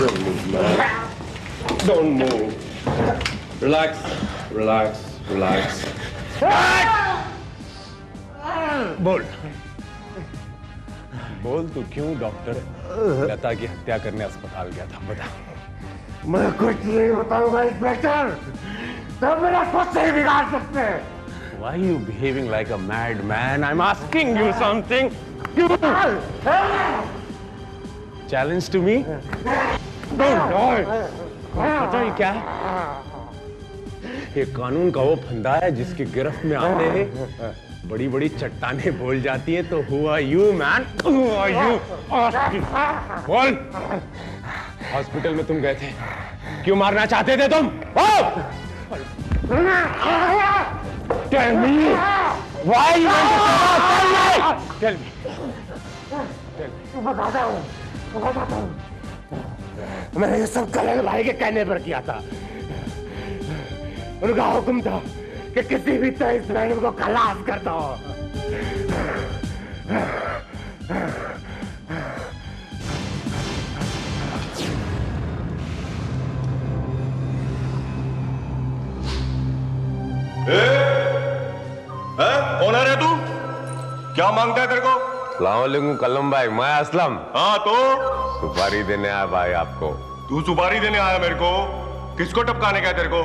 Don't move, man. Don't move. Relax, relax, relax. बोल बोल तू क्यों डॉक्टर लता की हत्या करने अस्पताल गया था, बता। मैं कुछ नहीं बताऊंगा इंस्पेक्टर, तो मेरा कुछ नहीं बिगाड़ सकते। Why are you behaving like a madman? I'm asking you something. Challenge to me? पता है क्या है? ये कानून का वो फंदा है जिसकी गिरफ्त में आते हैं बड़ी बड़ी चट्टानें बोल जाती हैं। तो who are you, man? Who are you? बोल। हॉस्पिटल में तुम गए थे, क्यों मारना चाहते थे तुम? Tell me why you want to tell me. बताता हूँ। मैंने ये सब करण भाई के कहने पर किया था। उनका हुक्म था कि किसी भी तरह इस मैडम को खलास कर दो। कौन है रे तू? क्या मांगता है तेरे को? अस्सलामुअलैकुम कलम भाई, मैं असलम। हाँ तो सुपारी देने आया भाई आपको। तू सुपारी देने आया मेरे को? किसको टपकाने का तेरे को?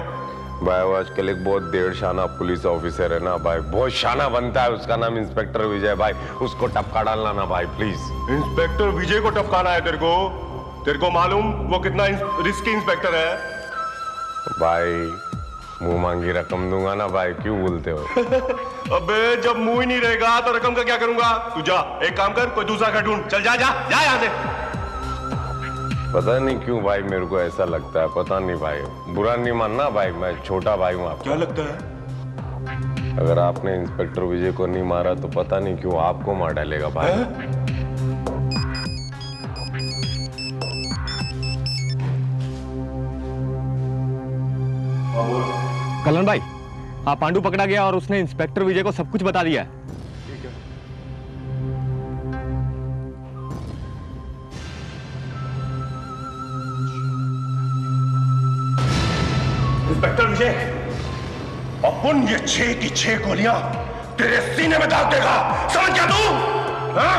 भाई वो आजकल एक बहुत देर शाना पुलिस ऑफिसर है ना भाई, बहुत शाना बनता है, उसका नाम इंस्पेक्टर विजय भाई, उसको टपका डालना ना भाई प्लीज। इंस्पेक्टर विजय को टपकाना है तेरे को? तेरे को मालूम वो कितना रिस्की इंस्पेक्टर है? भाई मुंह मांगी रकम दूंगा ना भाई, क्यों बोलते हो? अबे जब मुंह ही नहीं रहेगा तो रकम का क्या करूंगा? तू जा, एक काम कर, कोई दूसरा घर ढूंढ। चल जा जा जा यहाँ से। पता नहीं क्यों भाई मेरे को ऐसा लगता है, पता नहीं भाई, बुरा नहीं मानना भाई, मैं छोटा भाई हूँ आपका। क्या लगता है? अगर आपने इंस्पेक्टर विजय को नहीं मारा तो पता नहीं क्यों आपको मार डालेगा भाई। कलन भाई, हाँ पांडु पकड़ा गया और उसने इंस्पेक्टर विजय को सब कुछ बता दिया है। ठीक है। इंस्पेक्टर विजय, अपन ये 6 की 6 गोलियां तेरे सीने में डाल देगा, समझ गया तू? हाँ?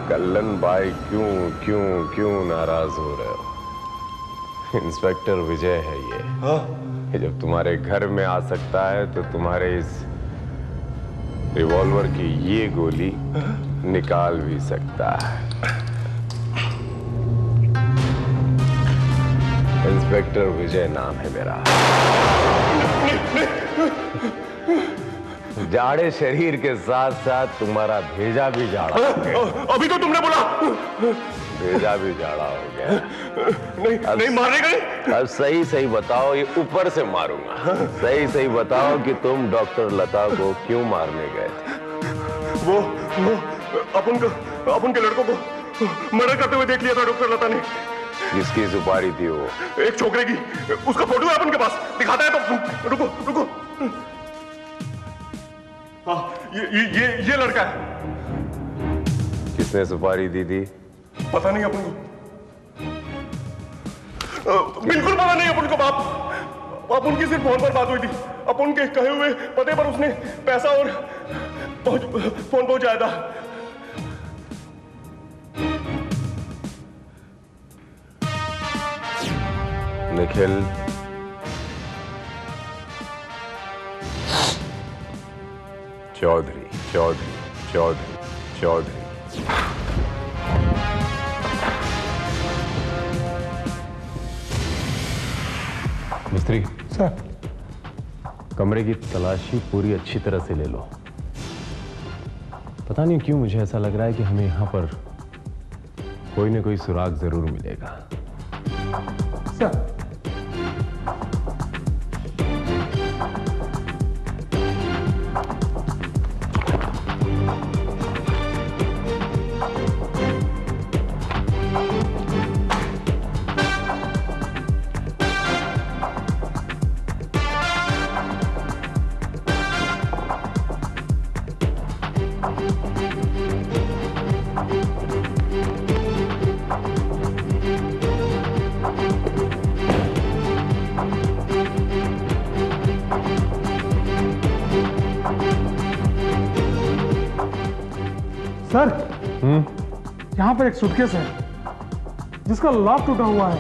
कलन भाई क्यों क्यों क्यों नाराज हो रहे हो? इंस्पेक्टर विजय है ये। हाँ? जब तुम्हारे घर में आ सकता है तो तुम्हारे इस रिवॉल्वर की ये गोली निकाल भी सकता है। इंस्पेक्टर विजय नाम है मेरा। जाड़े शरीर के साथ साथ तुम्हारा भेजा भी जाड़ा हो गया। अभी तो तुमने बोला। भेजा भी जाड़ा हो गया। नहीं मारेगा? अब सही सही बताओ, ये ऊपर से मारूंगा। सही सही बताओ कि तुम डॉक्टर लता को क्यों मारने गए थे? वो अपन के लड़कों को मर्डर करते हुए देख लिया था डॉक्टर लता ने। जिसकी सुपारी थी वो? एक छोकरे की, उसका फोटो है अपन के पास, दिखाता है तो रुको रुको। हाँ ये लड़का है। किसने सुपारी दी थी? पता नहीं अपन को, बिल्कुल पता नहीं अपन को बाप। अपन की सिर्फ फोन पर बात हुई थी, अपन के कहे हुए पते पर उसने पैसा और फोन पहुंचाया था। निखिल, चौधरी चौधरी चौधरी चौधरी। मिस्त्री सर, कमरे की तलाशी पूरी अच्छी तरह से ले लो। पता नहीं क्यों मुझे ऐसा लग रहा है कि हमें यहां पर कोई ना कोई सुराग जरूर मिलेगा। सर। सर, यहाँ पर एक सूटकेस है जिसका लॉक टूटा हुआ है।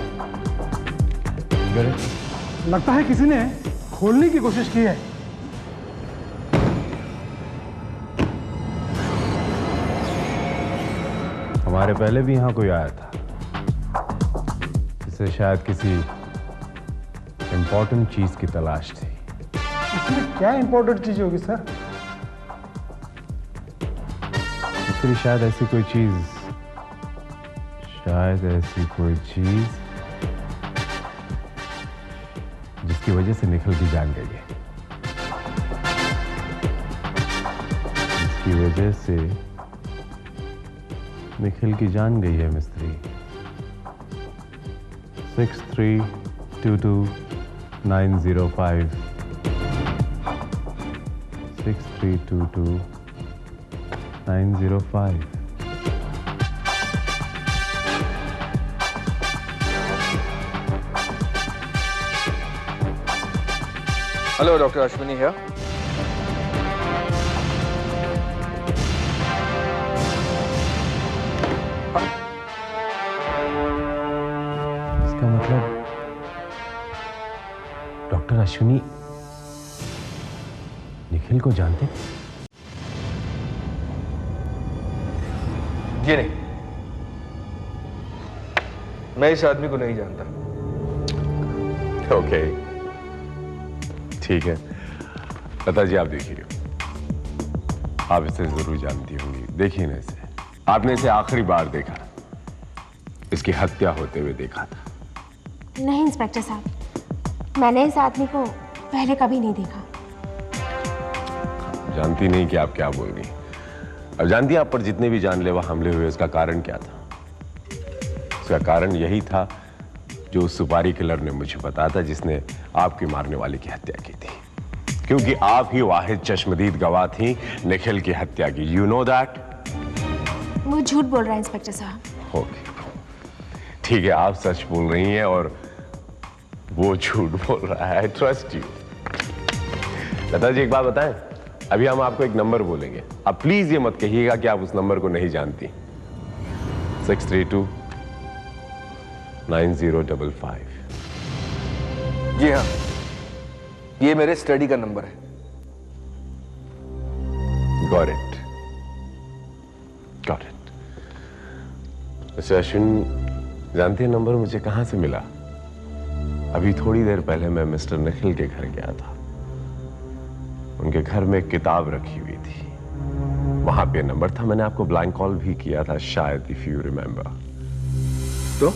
लगता है किसी ने खोलने की कोशिश की है। हमारे पहले भी यहाँ कोई आया था, इसे शायद किसी इंपॉर्टेंट चीज की तलाश थी। इसमें क्या इंपॉर्टेंट चीज होगी सर? इसलिए शायद ऐसी कोई चीज जिसकी वजह से निखिल की जान गई है, जिसकी वजह से निखिल की जान गई है मिस्त्री। 6322-905 6322-905। Hello, Dr. Ashwini here. इसका मतलब डॉक्टर अश्विनी निखिल को जानते? जी नहीं, मैं इस आदमी को नहीं जानता। ओके, ठीक है। लता जी, आप देखिए, आप इसे जरूर जानती होंगी। देखिए ना इसे, आपने इसे आखिरी बार देखा, इसकी हत्या होते हुए देखा था। नहीं इंस्पेक्टर साहब, मैंने इस आदमी को पहले कभी नहीं देखा। जानती नहीं कि आप क्या बोल रही। अब जानती हैं आप पर जितने भी जानलेवा हमले हुए, उसका कारण क्या था? उसका कारण यही था जो उस सुपारी किलर ने मुझे बताया था, जिसने आपकी मारने वाले की हत्या की थी। क्योंकि आप ही वाहिद चश्मदीद गवाह थी निखिल की हत्या की। You know that? वो झूठ बोल रहा है इंस्पेक्टर साहब। ओके, ठीक है, आप सच बोल रही हैं और वो झूठ बोल रहा है। Trust you. लता जी, एक बात बताएं, अभी हम आपको एक नंबर बोलेंगे, आप प्लीज ये मत कहिएगा कि आप उस नंबर को नहीं जानती। 632-9055। जी हाँ, ये मेरे स्टडी का नंबर है। Got it. Got it. अच्छा अश्विन, जानते हैं नंबर मुझे कहां से मिला? अभी थोड़ी देर पहले मैं मिस्टर निखिल के घर गया था। उनके घर में एक किताब रखी हुई थी, वहां पे नंबर था। मैंने आपको ब्लैंक कॉल भी किया था शायद, इफ यू रिमेंबर। तो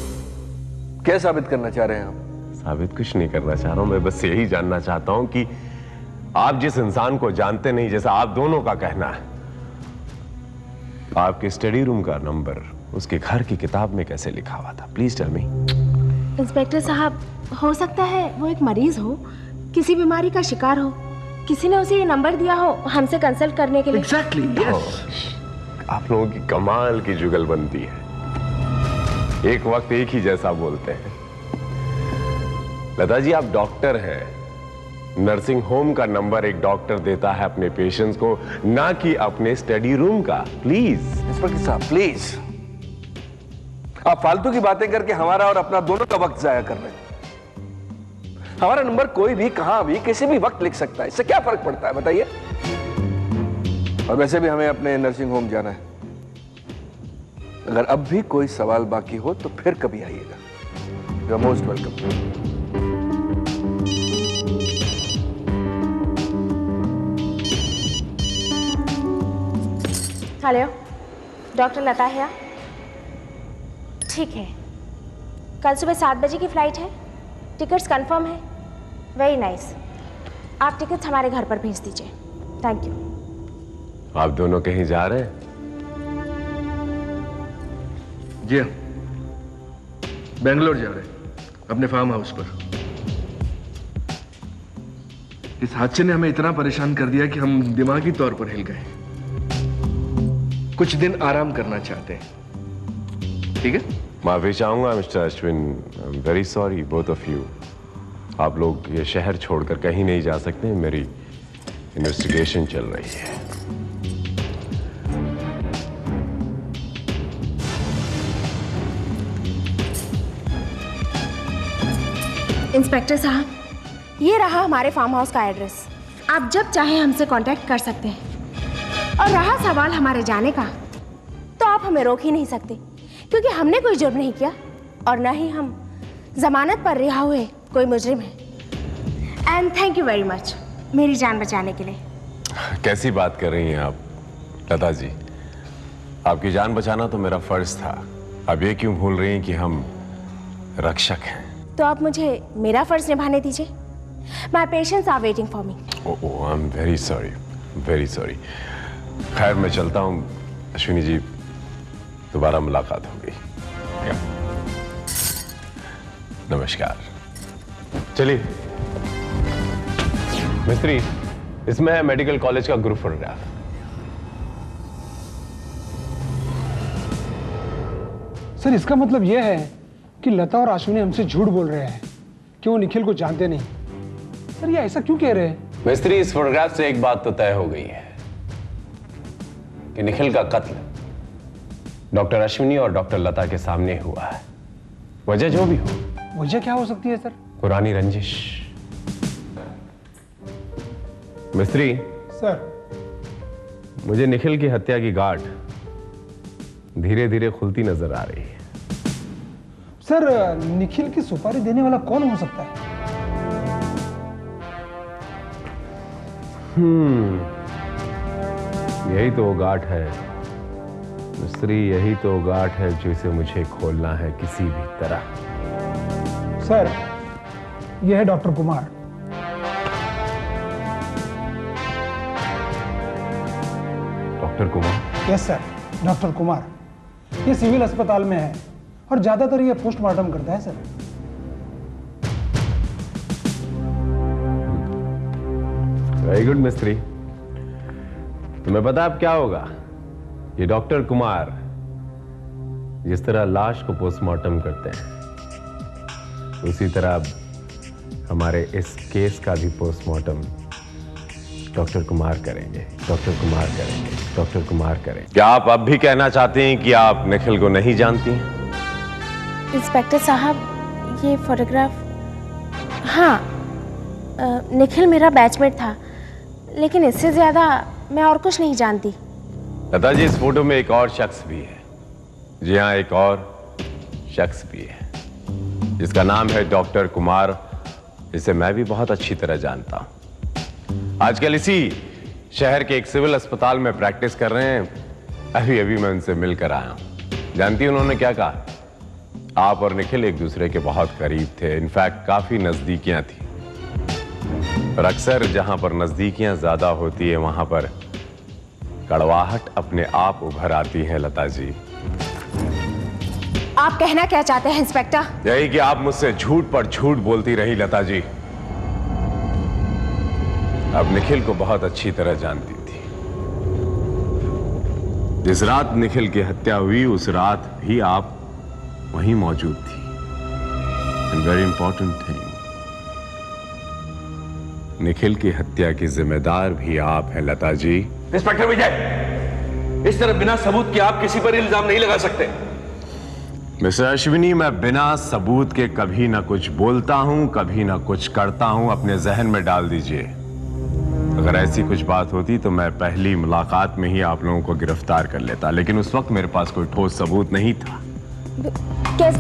क्या साबित करना चाह रहे हैं आप? साबित कुछ नहीं करना चाह रहा हूं, मैं बस यही जानना चाहता हूं कि आप जिस इंसान को जानते नहीं, जैसा आप दोनों का कहना है, आपके स्टडी रूम का नंबर उसके घर की किताब में कैसे लिखा हुआ था? Please tell me. इंस्पेक्टर साहब, हो सकता है वो एक मरीज हो, किसी बीमारी का शिकार हो, किसी ने उसे ये नंबर दिया हो हमसे कंसल्ट करने के लिए। Exactly, yes. आप लोगों की कमाल की जुगलबंदी है, एक वक्त एक ही जैसा बोलते हैं। लता जी, आप डॉक्टर हैं, नर्सिंग होम का नंबर एक डॉक्टर देता है अपने पेशेंट्स को, ना कि अपने स्टडी रूम का। प्लीज इंस्पेक्टर साहब, प्लीज, आप फालतू की बातें करके हमारा और अपना दोनों का वक्त जाया कर रहे हैं। हमारा नंबर कोई भी कहां भी किसी भी वक्त लिख सकता है, इससे क्या फर्क पड़ता है बताइए? और वैसे भी हमें अपने नर्सिंग होम जाना है। अगर अब भी कोई सवाल बाकी हो तो फिर कभी आइएगा। You are most welcome. Hello, doctor Lata है? ठीक है, कल सुबह 7 बजे की फ्लाइट है, टिकट्स कंफर्म है। वेरी नाइस, आप टिकट्स हमारे घर पर भेज दीजिए। Thank you. आप दोनों कहीं जा रहे हैं? जी हाँ, बेंगलोर जा रहे हैं, अपने फार्म हाउस पर। इस हादसे ने हमें इतना परेशान कर दिया कि हम दिमागी तौर पर हिल गए। कुछ दिन आराम करना चाहते हैं, ठीक है? माफी चाहूंगा mister Ashwin, I am very sorry both of you. आप लोग ये शहर छोड़कर कहीं नहीं जा सकते, मेरी इन्वेस्टिगेशन चल रही है। इंस्पेक्टर साहब, ये रहा हमारे फार्म हाउस का एड्रेस। आप जब चाहे हमसे कांटेक्ट कर सकते हैं। और रहा सवाल हमारे जाने का, तो आप हमें रोक ही नहीं सकते, क्योंकि हमने कोई जुर्म नहीं किया और न ही हम जमानत पर रिहा हुए कोई मुजरिम है। And thank you very much मेरी जान बचाने के लिए। कैसी बात कर रही हैं आप लता जी? आपकी जान बचाना तो मेरा फर्ज था। अब ये क्यों भूल रही हैं कि हम रक्षक हैं? तो आप मुझे मेरा फर्ज निभाने दीजिए। My patients are waiting for me. Oh, I am very sorry, very sorry. खैर मैं चलता हूँ अश्विनी जी, दोबारा मुलाकात होगी। नमस्कार। चलिए मिस्त्री, इसमें है मेडिकल कॉलेज का ग्रुप फोटोग्राफ। सर इसका मतलब यह है कि लता और अश्विनी हमसे झूठ बोल रहे हैं कि वो निखिल को जानते नहीं। सर ये ऐसा क्यों कह रहे हैं? मिस्त्री, इस फोटोग्राफ से एक बात तो तय हो गई है कि निखिल का कत्ल डॉक्टर अश्विनी और डॉक्टर लता के सामने हुआ है। वजह जो भी हो। वजह क्या हो सकती है सर? पुरानी रंजिश। मिस्त्री सर, मुझे निखिल की हत्या की गांठ धीरे धीरे खुलती नजर आ रही है। सर निखिल की सुपारी देने वाला कौन हो सकता है? यही तो वो गांठ है मिस्त्री, यही तो वो गांठ है जिसे मुझे खोलना है किसी भी तरह। सर यह है doctor Kumar. Doctor Kumar? Yes sir, doctor Kumar. ये सिविल अस्पताल में है और ज्यादातर ये पोस्टमार्टम करता है सर। वेरी गुड मिस्त्री। तुम्हें पता अब क्या होगा? ये डॉक्टर कुमार जिस तरह लाश को पोस्टमार्टम करते हैं, उसी तरह अब हमारे इस केस का भी पोस्टमार्टम डॉक्टर कुमार करेंगे। डॉक्टर कुमार करेंगे। डॉक्टर कुमार करेंगे। क्या आप अब भी कहना चाहते हैं कि आप निखिल को नहीं जानती हैं? इंस्पेक्टर साहब, ये फोटोग्राफ, हाँ निखिल मेरा बैचमेट था, लेकिन इससे ज्यादा मैं और कुछ नहीं जानती। लता जी, इस फोटो में एक और शख्स भी है। जी हाँ, एक और शख्स भी है जिसका नाम है डॉक्टर कुमार, जिसे मैं भी बहुत अच्छी तरह जानता हूं। आजकल इसी शहर के एक सिविल अस्पताल में प्रैक्टिस कर रहे हैं। अभी अभी मैं उनसे मिलकर आया हूं। जानती हैं उन्होंने क्या कहा? आप और निखिल एक दूसरे के बहुत करीब थे, इनफैक्ट काफी नजदीकियां थी। और अक्सर जहां पर नजदीकियां ज्यादा होती है, वहां पर कड़वाहट अपने आप उभर आती है। लता जी, आप कहना क्या चाहते हैं इंस्पेक्टर? यही कि आप मुझसे झूठ पर झूठ बोलती रही लता जी। अब निखिल को बहुत अच्छी तरह जानती थी। जिस रात निखिल की हत्या हुई, उस रात भी आप वहीं मौजूद थी। And very important thing, Nikhil की हत्या की जिम्मेदार भी आप हैं लता जी। इंस्पेक्टर विजय, इस तरह बिना सबूत के आप किसी पर इल्जाम नहीं लगा सकते। मिस्टर अश्विनी, मैं बिना सबूत के कभी ना कुछ बोलता हूं, कभी ना कुछ करता हूं। अपने जहन में डाल दीजिए, अगर ऐसी कुछ बात होती तो मैं पहली मुलाकात में ही आप लोगों को गिरफ्तार कर लेता, लेकिन उस वक्त मेरे पास कोई ठोस सबूत नहीं था।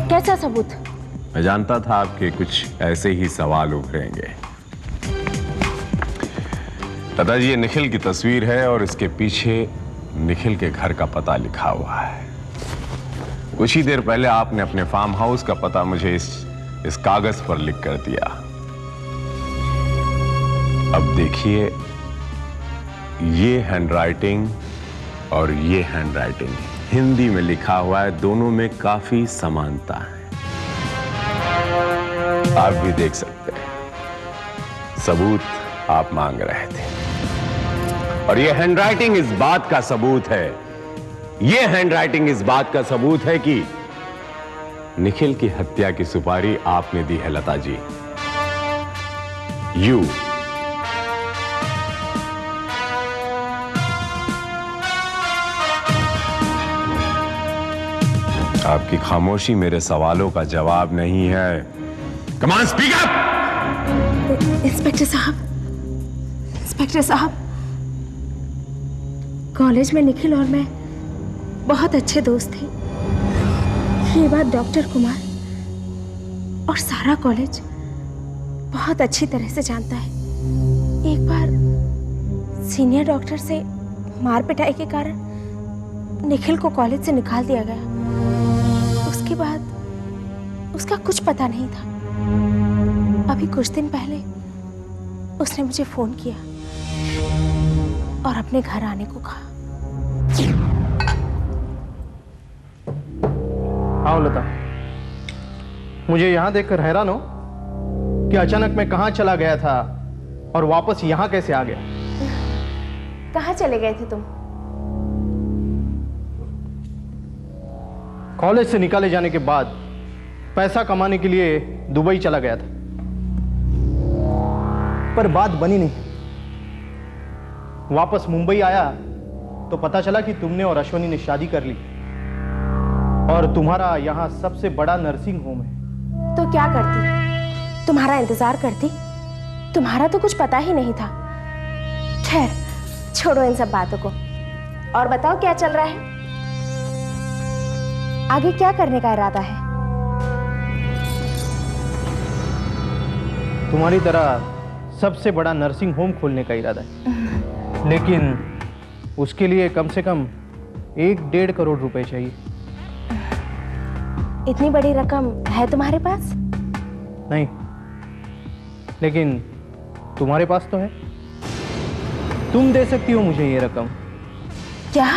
कैसा सबूत? मैं जानता था आपके कुछ ऐसे ही सवाल उभरेंगे। लता जी, ये निखिल की तस्वीर है और इसके पीछे निखिल के घर का पता लिखा हुआ है। कुछ ही देर पहले आपने अपने फार्म हाउस का पता मुझे इस कागज पर लिख कर दिया। अब देखिए, ये हैंडराइटिंग और ये हैंडराइटिंग हिंदी में लिखा हुआ है, दोनों में काफी समानता है। आप भी देख सकते हैं। सबूत आप मांग रहे थे और ये हैंडराइटिंग इस बात का सबूत है, ये हैंडराइटिंग इस बात का सबूत है कि निखिल की हत्या की सुपारी आपने दी है लता जी। यू आपकी खामोशी मेरे सवालों का जवाब नहीं है। Come on, speak up! Inspector साहब, कॉलेज में निखिल और मैं बहुत अच्छे दोस्त थे। ये बात डॉक्टर कुमार और सारा कॉलेज बहुत अच्छी तरह से जानता है। एक बार सीनियर डॉक्टर से मार पिटाई के कारण निखिल को कॉलेज से निकाल दिया गया। उसके बाद उसका कुछ पता नहीं था। अभी कुछ दिन पहले उसने मुझे फोन किया और अपने घर आने को कहा। आओ लता, मुझे यहां देखकर हैरान हो कि अचानक मैं कहां चला गया था और वापस यहां कैसे आ गया। कहां चले गए थे तुम? कॉलेज से निकाले जाने के बाद पैसा कमाने के लिए दुबई चला गया था, पर बात बनी नहीं। वापस मुंबई आया तो पता चला कि तुमने और अश्वनी ने शादी कर ली और तुम्हारा यहां सबसे बड़ा नर्सिंग होम है। तो क्या करती? तुम्हारा इंतजार करती? तुम्हारा तो कुछ पता ही नहीं था। खैर, छोड़ो इन सब बातों को और बताओ क्या चल रहा है? आगे क्या करने का इरादा है? तुम्हारी तरह सबसे बड़ा नर्सिंग होम खोलने का इरादा है, लेकिन उसके लिए कम से कम 1-1.5 करोड़ रुपए चाहिए। इतनी बड़ी रकम है तुम्हारे पास? नहीं, लेकिन तुम्हारे पास तो है। तुम दे सकती हो मुझे ये रकम। क्या?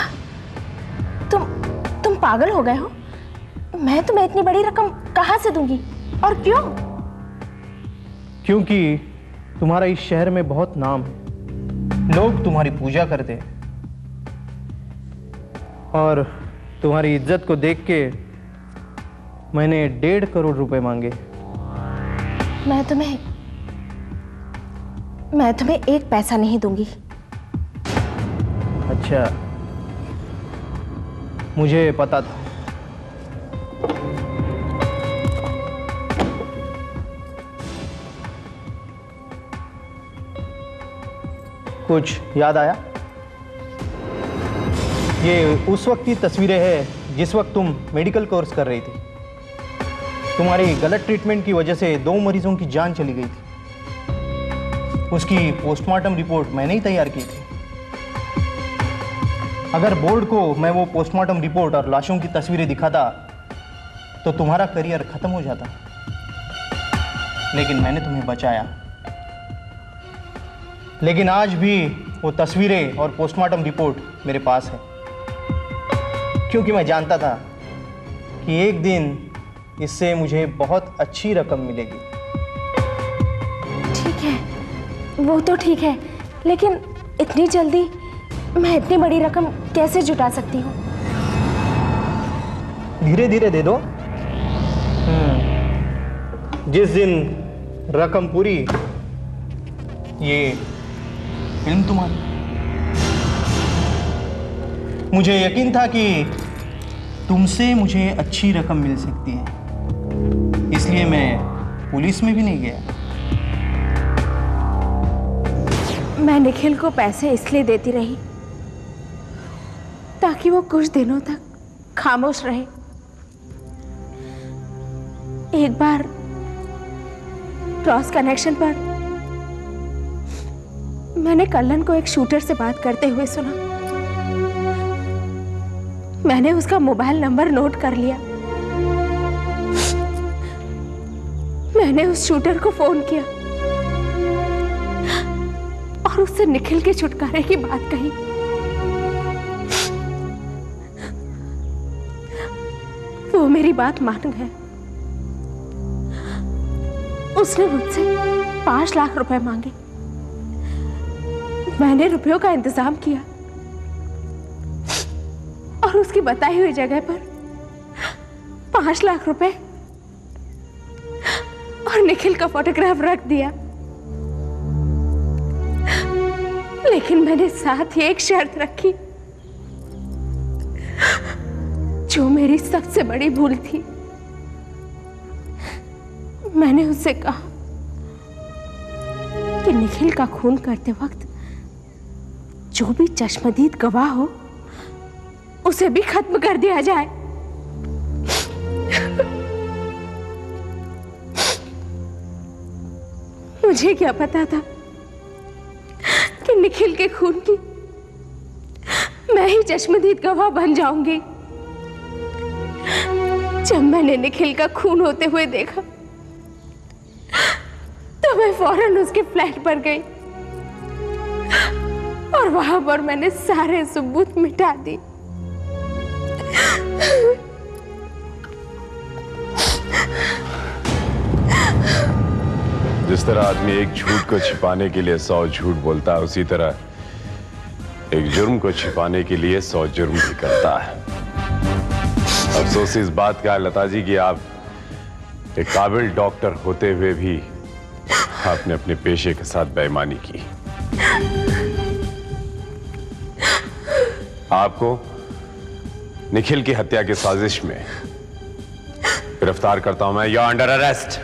तुम पागल हो गए हो? मैं तुम्हें इतनी बड़ी रकम कहां से दूंगी और क्यों? क्योंकि तुम्हारा इस शहर में बहुत नाम है, लोग तुम्हारी पूजा करते हैं और तुम्हारी इज्जत को देख के मैंने 1.5 करोड़ रुपए मांगे। मैं तुम्हें 1 पैसा नहीं दूंगी। अच्छा, मुझे पता था। कुछ याद आया? ये उस वक्त की तस्वीरें हैं जिस वक्त तुम मेडिकल कोर्स कर रही थी। तुम्हारी गलत ट्रीटमेंट की वजह से 2 मरीजों की जान चली गई थी। उसकी पोस्टमार्टम रिपोर्ट मैंने ही तैयार की थी। अगर बोर्ड को मैं वो पोस्टमार्टम रिपोर्ट और लाशों की तस्वीरें दिखाता तो तुम्हारा करियर खत्म हो जाता, लेकिन मैंने तुम्हें बचाया। लेकिन आज भी वो तस्वीरें और पोस्टमार्टम रिपोर्ट मेरे पास है, क्योंकि मैं जानता था कि एक दिन इससे मुझे बहुत अच्छी रकम मिलेगी। ठीक है, वो तो ठीक है, लेकिन इतनी जल्दी मैं इतनी बड़ी रकम कैसे जुटा सकती हूँ? धीरे धीरे दे दो। जिस दिन रकम पूरी, ये फिल्म तुम्हारी। मुझे यकीन था कि तुमसे मुझे अच्छी रकम मिल सकती है, इसलिए मैं पुलिस में भी नहीं गया। मैं निखिल को पैसे इसलिए देती रही ताकि वो कुछ दिनों तक खामोश रहे। एक बार क्रॉस कनेक्शन पर मैंने कल्लन को एक शूटर से बात करते हुए सुना। मैंने उसका मोबाइल नंबर नोट कर लिया। मैंने उस शूटर को फोन किया और उससे निखिल के छुटकारे की बात कही। वो मेरी बात मान गया। उसने मुझसे 5 लाख रुपए मांगे। मैंने रुपयों का इंतजाम किया और उसकी बताई हुई जगह पर 5 लाख रुपए और निखिल का फोटोग्राफ रख दिया। लेकिन मैंने साथ ही एक शर्त रखी, जो मेरी सबसे बड़ी भूल थी। मैंने उससे कहा कि निखिल का खून करते वक्त जो भी चश्मदीद गवाह हो उसे भी खत्म कर दिया जाए। मुझे क्या पता था कि निखिल के खून की मैं ही चश्मदीद गवाह बन जाऊंगी। जब मैंने निखिल का खून होते हुए देखा तो मैं फौरन उसके फ्लैट पर गई और वहां पर मैंने सारे सबूत मिटा दी। जिस तरह आदमी एक झूठ को छिपाने के लिए 100 झूठ बोलता है, उसी तरह एक जुर्म को छिपाने के लिए 100 जुर्म भी करता है। अफसोस इस बात का है लता जी कि आप एक काबिल डॉक्टर होते हुए भी आपने अपने पेशे के साथ बेईमानी की। आपको निखिल की हत्या की साजिश में गिरफ्तार करता हूं मैं। You are under arrest.